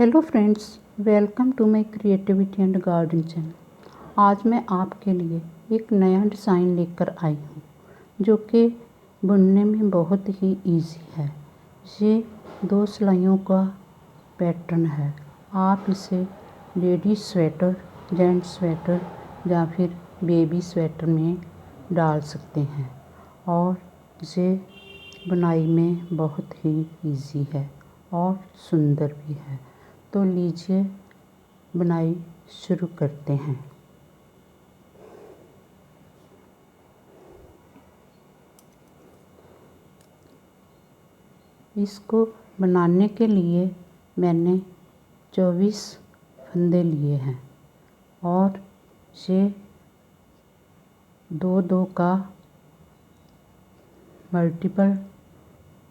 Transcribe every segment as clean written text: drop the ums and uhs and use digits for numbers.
Hello friends, welcome to my creativity and garden channel. आज मैं आपके लिए एक नया डिज़ाइन लेकर आई हूँ जो कि बुनने में बहुत ही इजी है। ये 2 सिलाइयों का पैटर्न है। आप इसे लेडीज स्वेटर, जेंट्स स्वेटर या फिर बेबी स्वेटर में डाल सकते हैं और ये बुनाई में बहुत ही इजी है और सुंदर भी है। तो लीजिए बुनाई शुरू करते हैं। इसको बनाने के लिए मैंने 24 फंदे लिए हैं और ये 2-2 का मल्टीपल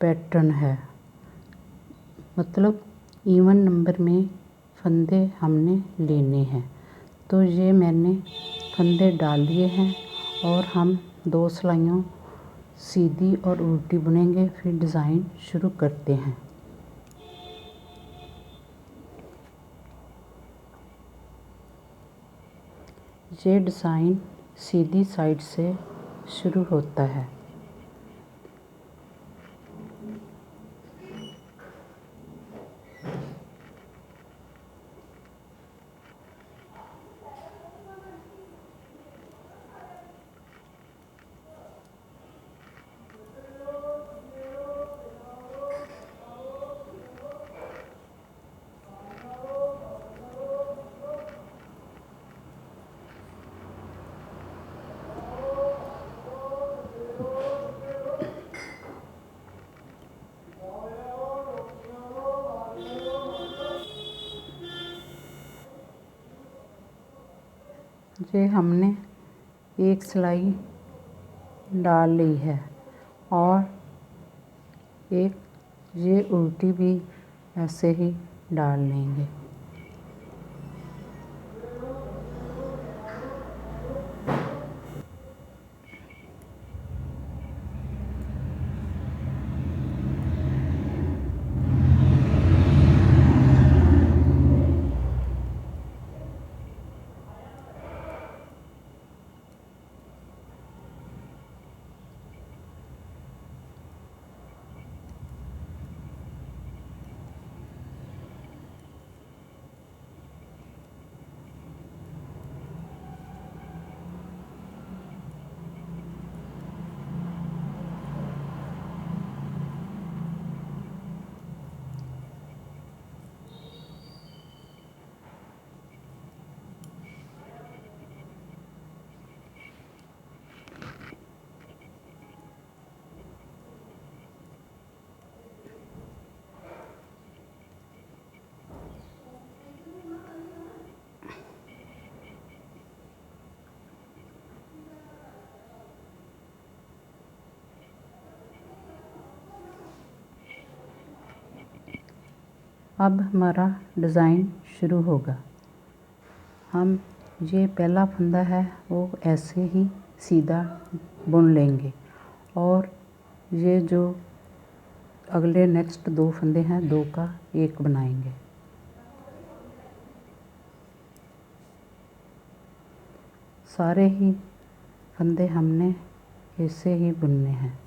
पैटर्न है, मतलब इवन नंबर में फंदे हमने लेने हैं। तो ये मैंने फंदे डाल लिए हैं और हम 2 सिलाइयों सीधी और उल्टी बुनेंगे। फिर डिज़ाइन शुरू करते हैं। ये डिज़ाइन सीधी साइड से शुरू होता है। ये हमने एक सिलाई डाल ली है और एक ये उल्टी भी ऐसे ही डाल लेंगे। अब हमारा डिज़ाइन शुरू होगा। हम ये पहला फंदा है वो ऐसे ही सीधा बुन लेंगे और ये जो अगले नेक्स्ट 2 फंदे हैं 2 का 1 बनाएंगे। सारे ही फंदे हमने ऐसे ही बुनने हैं।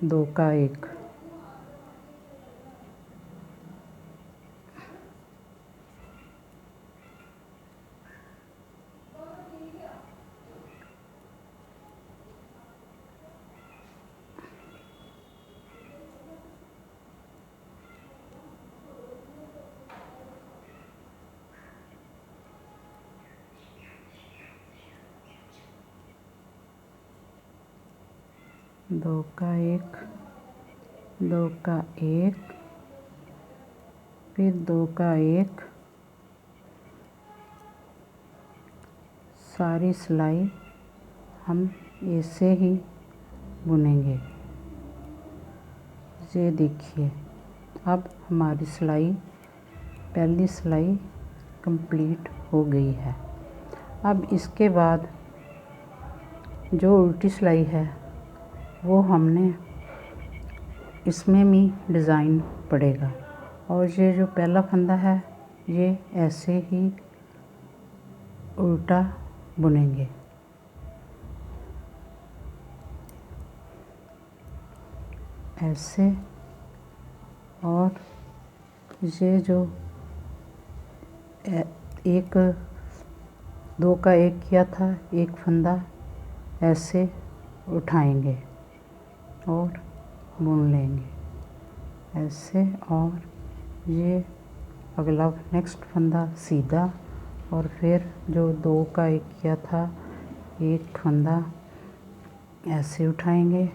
दो का 1, दो का 1, 2 का 1, फिर 2 का 1। सारी सिलाई हम ऐसे ही बुनेंगे। ये देखिए, अब हमारी सिलाई पहली सिलाई कंप्लीट हो गई है। अब इसके बाद जो उल्टी सिलाई है वो हमने इसमें भी डिज़ाइन पड़ेगा। और ये जो पहला फंदा है ये ऐसे ही उल्टा बुनेंगे। ऐसे, और ये जो एक दो का एक किया था, एक फंदा ऐसे उठाएंगे और बुन लेंगे ऐसे। और ये अगला नेक्स्ट फंदा सीधा, और फिर जो दो का एक किया था, एक फंदा ऐसे उठाएंगे,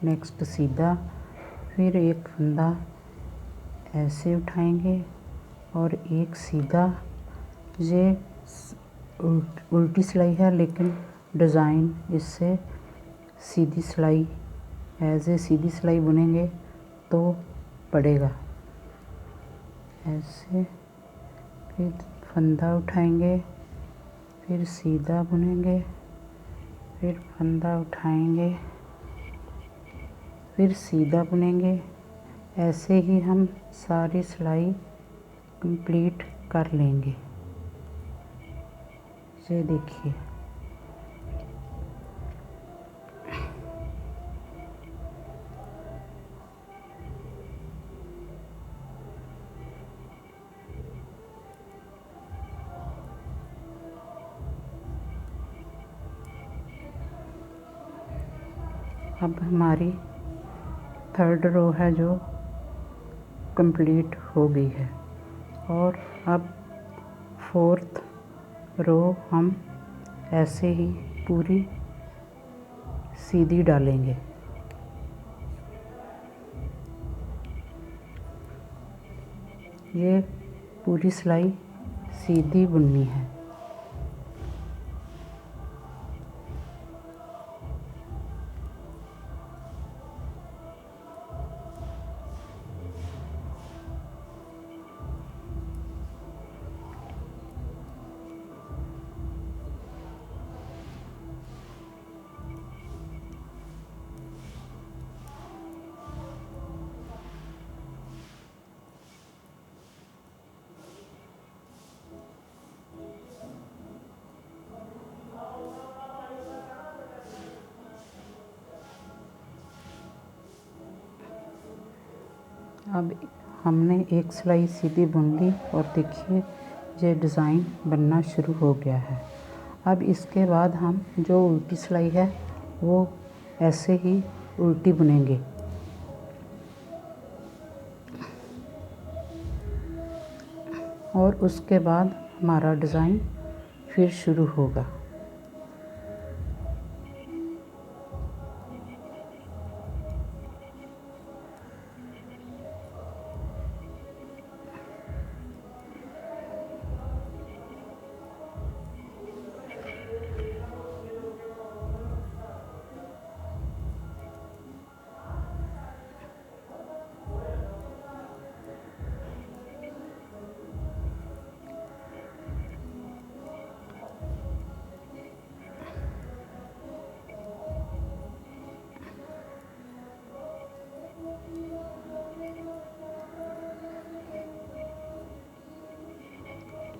नेक्स्ट सीधा, फिर एक फंदा ऐसे उठाएंगे और एक सीधा। ये उल्टी सिलाई है, लेकिन डिज़ाइन इससे सीधी सिलाई सीधी सिलाई बुनेंगे तो पड़ेगा। ऐसे, फिर फंदा उठाएंगे, फिर सीधा बुनेंगे, फिर फंदा उठाएंगे, फिर सीधा बुनेंगे। ऐसे ही हम सारी सिलाई कंप्लीट कर लेंगे। ये देखिए, अब हमारी थर्ड रो है जो कंप्लीट हो गई है। और अब फोर्थ रो हम ऐसे ही पूरी सीधी डालेंगे। ये पूरी सिलाई सीधी बुननी है। अब हमने एक सिलाई सीधी बुन ली और देखिए ये डिज़ाइन बनना शुरू हो गया है। अब इसके बाद हम जो उल्टी सिलाई है वो ऐसे ही उल्टी बुनेंगे। और उसके बाद हमारा डिज़ाइन फिर शुरू होगा।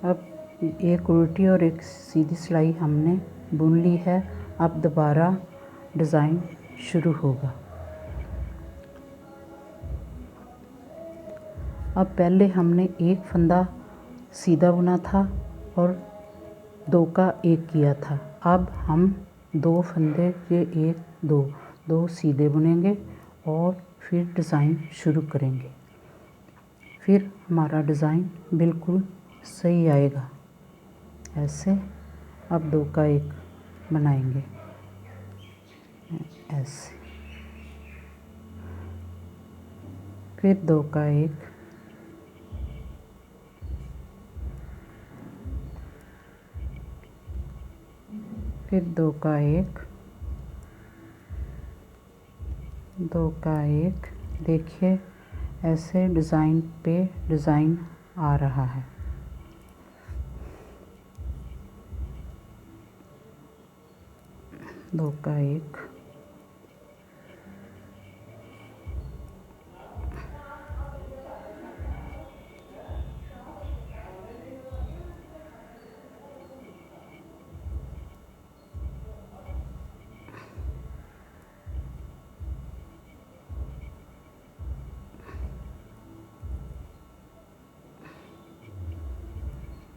अब एक उल्टी और एक सीधी सिलाई हमने बुन ली है। अब दोबारा डिज़ाइन शुरू होगा। अब पहले हमने एक फंदा सीधा बुना था और दो का एक किया था। अब हम दो फंदे के एक दो सीधे बुनेंगे और फिर डिज़ाइन शुरू करेंगे। फिर हमारा डिज़ाइन बिल्कुल सही आएगा। ऐसे अब दो का एक बनाएंगे ऐसे, फिर दो का एक, फिर दो का एक, दो का एक। देखिए ऐसे डिज़ाइन पे डिज़ाइन आ रहा है। दो का एक,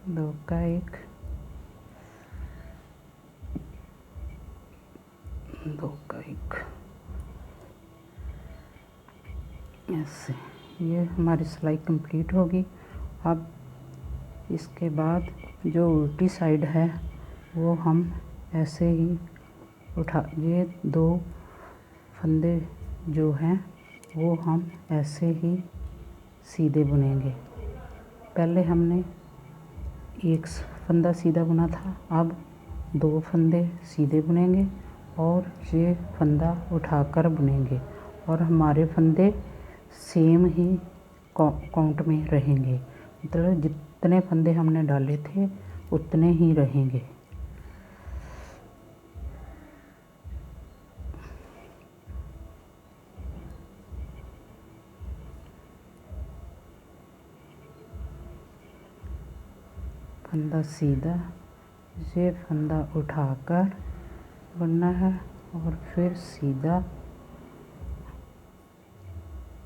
2 का 1, 2 का 1, ऐसे। ये हमारी सिलाई कंप्लीट होगी। अब इसके बाद जो उल्टी साइड है वो हम ऐसे ही उठा, ये 2 फंदे जो हैं वो हम ऐसे ही सीधे बुनेंगे। पहले हमने 1 फंदा सीधा बुना था, अब 2 फंदे सीधे बुनेंगे और ये फंदा उठाकर बुनेंगे और हमारे फंदे सेम ही काउंट में रहेंगे, मतलब जितने फंदे हमने डाले थे उतने ही रहेंगे। फंदा सीधा, ये फंदा उठाकर बुनना है और फिर सीधा,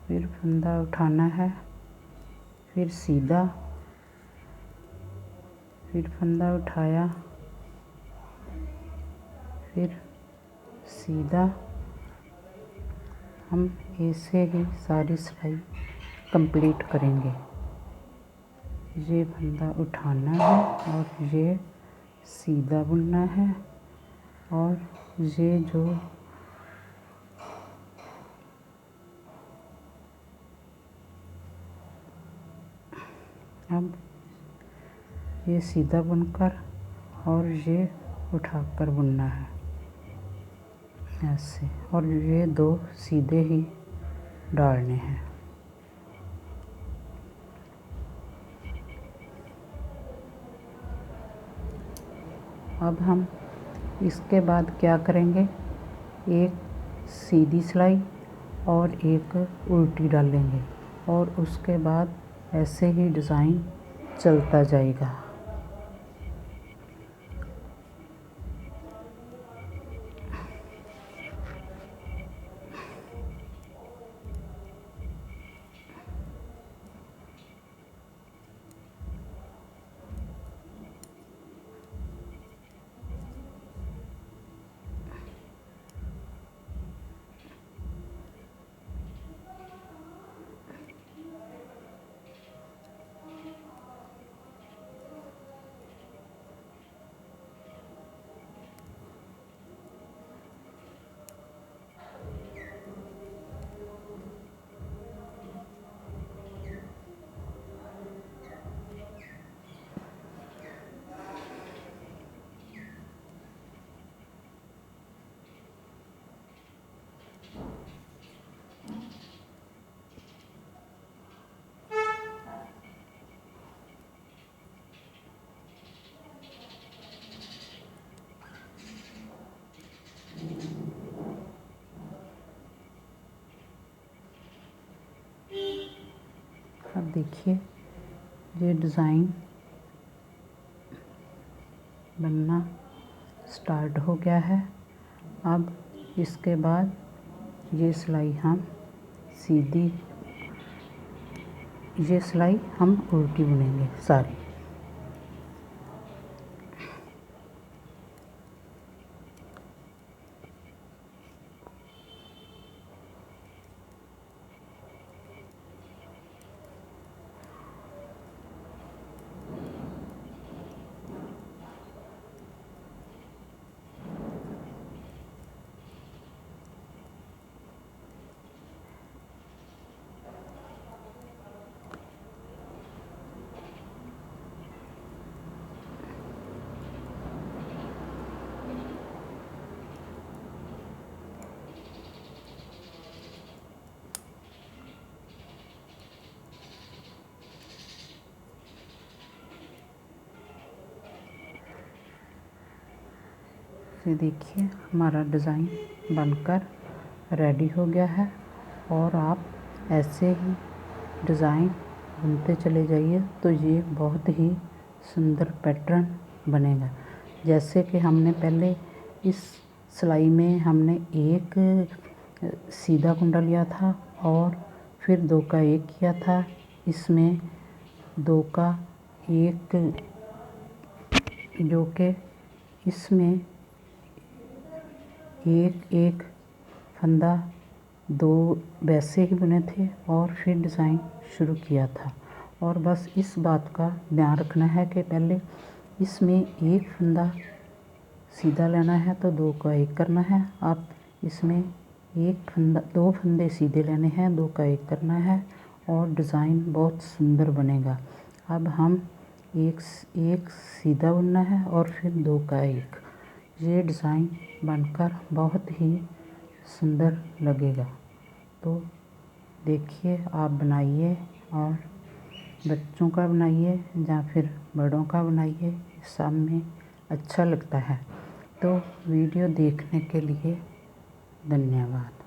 फिर फंदा उठाना है, फिर सीधा, फिर फंदा उठाया, फिर सीधा। हम ऐसे ही सारी सिलाई कंप्लीट करेंगे। ये फंदा उठाना है और ये सीधा बुनना है और ये जो अब ये सीधा बुनकर और ये उठाकर बुनना है ऐसे, और ये 2 सीधे ही डालने हैं। अब हम इसके बाद क्या करेंगे, एक सीधी सिलाई और एक उल्टी डालेंगे और उसके बाद ऐसे ही डिज़ाइन चलता जाएगा। अब देखिए ये डिज़ाइन बनना स्टार्ट हो गया है। अब इसके बाद ये सिलाई हम सीधी, ये सिलाई हम उल्टी बुनेंगे सारी। ये देखिए हमारा डिज़ाइन बनकर रेडी हो गया है और आप ऐसे ही डिज़ाइन बुनते चले जाइए तो ये बहुत ही सुंदर पैटर्न बनेगा। जैसे कि हमने पहले इस सिलाई में हमने एक सीधा कुंडा लिया था और फिर 2 का 1 किया था, इसमें 2 का 1 जो कि इसमें एक एक फंदा दो वैसे ही बने थे और फिर डिज़ाइन शुरू किया था। और बस इस बात का ध्यान रखना है कि पहले इसमें एक फंदा सीधा लेना है तो दो का एक करना है। अब इसमें दो फंदे सीधे लेने हैं, दो का एक करना है और डिज़ाइन बहुत सुंदर बनेगा। अब हम एक सीधा बुनना है और फिर दो का एक। ये डिज़ाइन बनकर बहुत ही सुंदर लगेगा। तो देखिए, आप बनाइए और बच्चों का बनाइए या फिर बड़ों का बनाइए, सब में अच्छा लगता है। तो वीडियो देखने के लिए धन्यवाद।